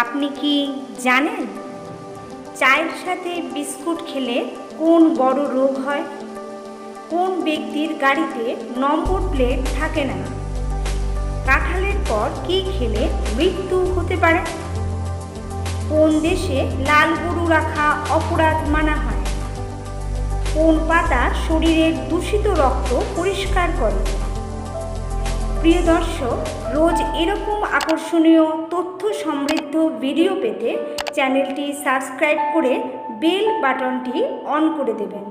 আপনি কি জানেন চায়ের সাথে বিস্কুট খেলে কোন বড় রোগ হয়? কোন ব্যক্তির গাড়িতে নম্বর প্লেট থাকে না? কাঁঠালের পর কি খেলে মৃত্যু হতে পারে? কোন দেশে লাল গরু রাখা অপরাধ মানা হয়? কোন পাতা শরীরের দূষিত রক্ত পরিষ্কার করে? প্রিয় দর্শক, রোজ এরকম আকর্ষণীয় তথ্য সমৃদ্ধ ভিডিও পেতে চ্যানেলটি সাবস্ক্রাইব করে বেল বাটনটি অন করে দেবেন।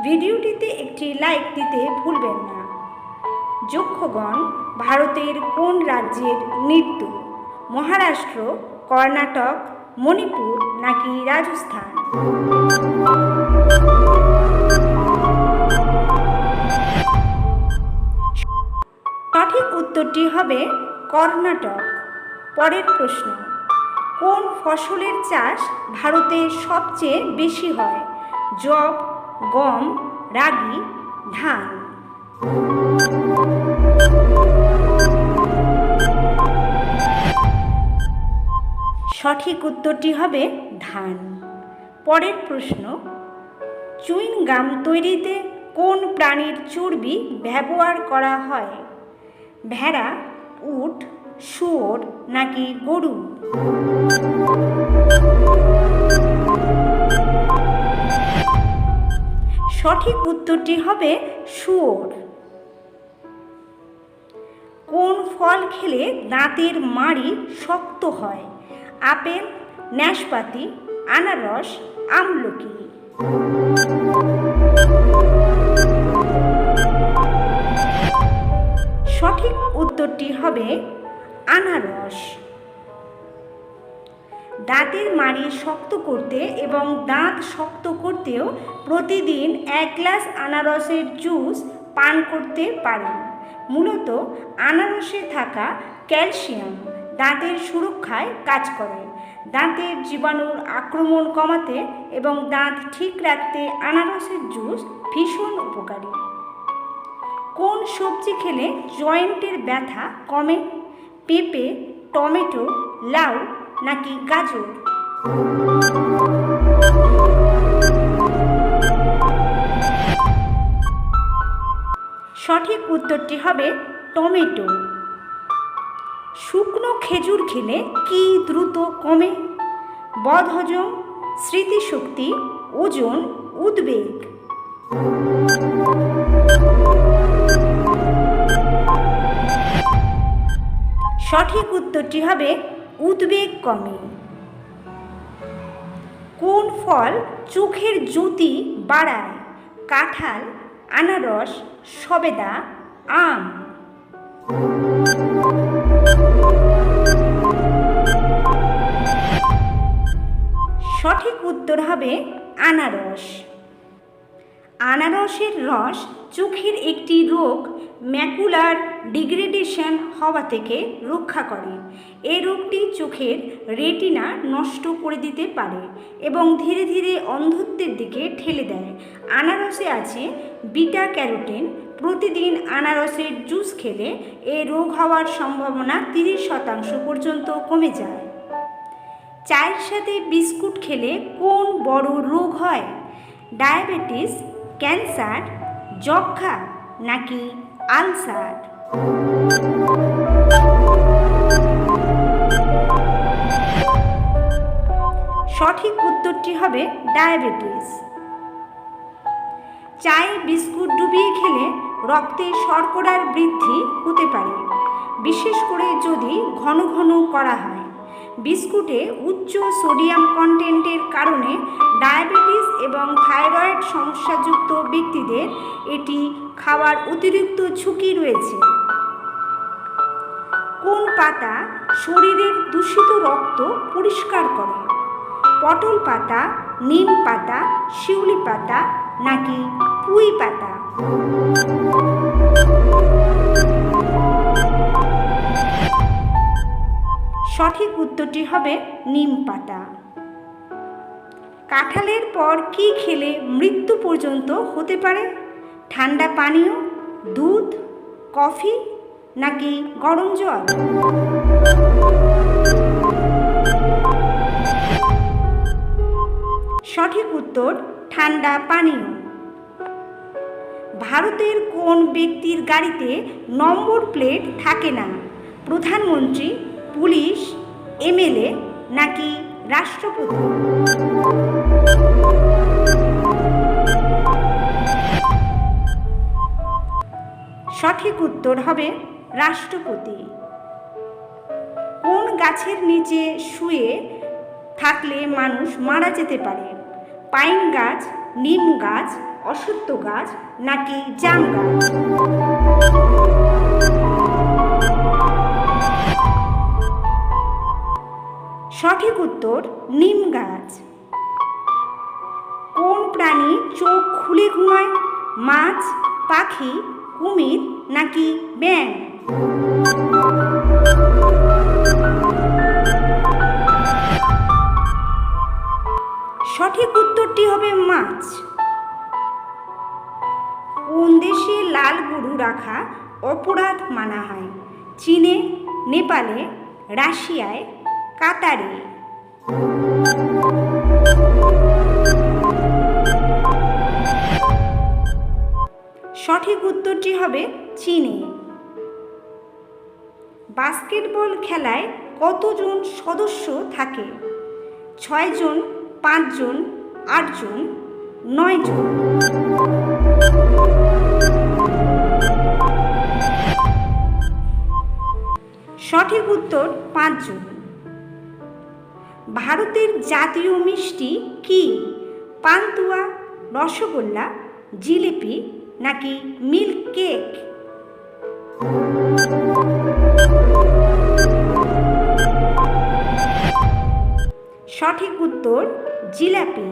ভিডিওটিতে একটি লাইক দিতে ভুলবেন না। যক্ষগণ ভারতের কোন রাজ্যের নৃত্য? মহারাষ্ট্র, কর্ণাটক, মণিপুর নাকি রাজস্থান? সঠিক উত্তরটি হবে কর্ণাটক। পরের প্রশ্ন, কোন ফসলের চাষ ভারতে সবচেয়ে বেশি হয়? যব, গম, রাগি, ধান? সঠিক উত্তরটি হবে ধান। পরের প্রশ্ন, চুইং গাম তৈরিতে কোন প্রাণীর চর্বি ব্যবহার করা হয়? ভেড়া, উট, শুয়োর নাকি গরু? সঠিক উত্তরটি হবে শুয়োর। কোন ফল খেলে দাঁতের মাড়ি শক্ত হয়? আপেল, নাশপাতি, আনারস, আমলকি? সঠিক উত্তরটি হবে আনারস। দাঁতের মাড়ি শক্ত করতে এবং দাঁত শক্ত করতেও প্রতিদিন 1 গ্লাস আনারসের জুস পান করতে পারেন। মূলত আনারসে থাকা ক্যালসিয়াম দাঁতের সুরক্ষায় কাজ করে। দাঁতের জীবাণুর আক্রমণ কমাতে এবং দাঁত ঠিক রাখতে আনারসের জুস ভীষণ উপকারী। কোন সবজি খেলে জয়েন্টের ব্যথা কমে? পেঁপে, টমেটো, লাউ নাকি গাজর? সঠিক উত্তরটি হবে টমেটো। শুকনো খেজুর খেলে কি দ্রুত কমে? বদহজম, স্মৃতিশক্তি, ওজন, উদ্বেগ? সঠিক উত্তরটি হবে উদ্বেগ কমে। কোন ফল চোখের জ্যোতি বাড়ায়? কাঁঠাল, আনারস, সবেদা, আম? সঠিক উত্তর হবে আনারস। আনারসের রস চোখের একটি রোগ ম্যাকুলার ডিগ্রেডেশন হওয়া থেকে রক্ষা করে। এই রোগটি চোখের রেটিনা নষ্ট করে দিতে পারে এবং ধীরে ধীরে অন্ধত্বের দিকে ঠেলে দেয়। আনারসে আছে বিটা ক্যারোটিন। প্রতিদিন আনারসের জুস খেলে এই রোগ হওয়ার সম্ভাবনা 30% পর্যন্ত কমে যায়। চায়ের সাথে বিস্কুট খেলে কোন বড় রোগ হয়? ডায়াবেটিস, ক্যান্সার, যক্ষ্মা নাকি আলসার? সঠিক উত্তরটি হবে ডায়াবেটিস। চায়ে বিস্কুট ডুবিয়ে খেলে রক্তে শর্করার বৃদ্ধি হতে পারে, বিশেষ করে যদি ঘন ঘন করা হয়। বিস্কুটে উচ্চ সোডিয়াম কন্টেন্টের কারণে ডায়াবেটিস এবং থাইরয়েড সমস্যাযুক্ত ব্যক্তিদের এটি খাওয়ার অতিরিক্ত ঝুঁকি রয়েছে। কোন পাতা শরীরের দূষিত রক্ত পরিষ্কার করে? পটল পাতা, নিম পাতা, শিউলি পাতা নাকি পুঁই পাতা? সঠিক উত্তরটি হবে নিম পাতা। কাঁঠালের পর কি খেলে মৃত্যু পর্যন্ত হতে পারে? ঠান্ডা পানীয়, দুধ, কফি নাকি গরম জল? সঠিক উত্তর ঠান্ডা পানীয়। ভারতের কোন ব্যক্তির গাড়িতে নম্বর প্লেট থাকে না? প্রধানমন্ত্রী, পুলিশ, এমএলএ নাকি রাষ্ট্রপতি? সঠিক উত্তর হবে রাষ্ট্রপতি। কোন গাছের নিচে শুয়ে থাকলে মানুষ মারা যেতে পারে? পাইন গাছ, নিম গাছ, অশ্বত্থ গাছ নাকি জাম গাছ? সঠিক উত্তর নিম গাছ। কোন প্রাণী চোখ খুলে ঘুমায়? মাছ, পাখি, কুমির নাকি ব্যাঙ? সঠিক উত্তরটি হবে মাছ। কোন দেশে লাল গরু রাখা অপরাধ মানা হয়? চীনে, নেপালে, রাশিয়ায়, কাতারে? সঠিক উত্তরটি হবে চীনে। বাস্কেটবল খেলায় কতজন সদস্য থাকে? 6 জন, 5 জন, 8 জন, 9 জন? সঠিক উত্তর 5 জন। ভারতের জাতীয় মিষ্টি কি? পান্তুয়া, রসগোল্লা, জিলিপি নাকি মিল্ক কেক? সঠিক উত্তর জিলাপি।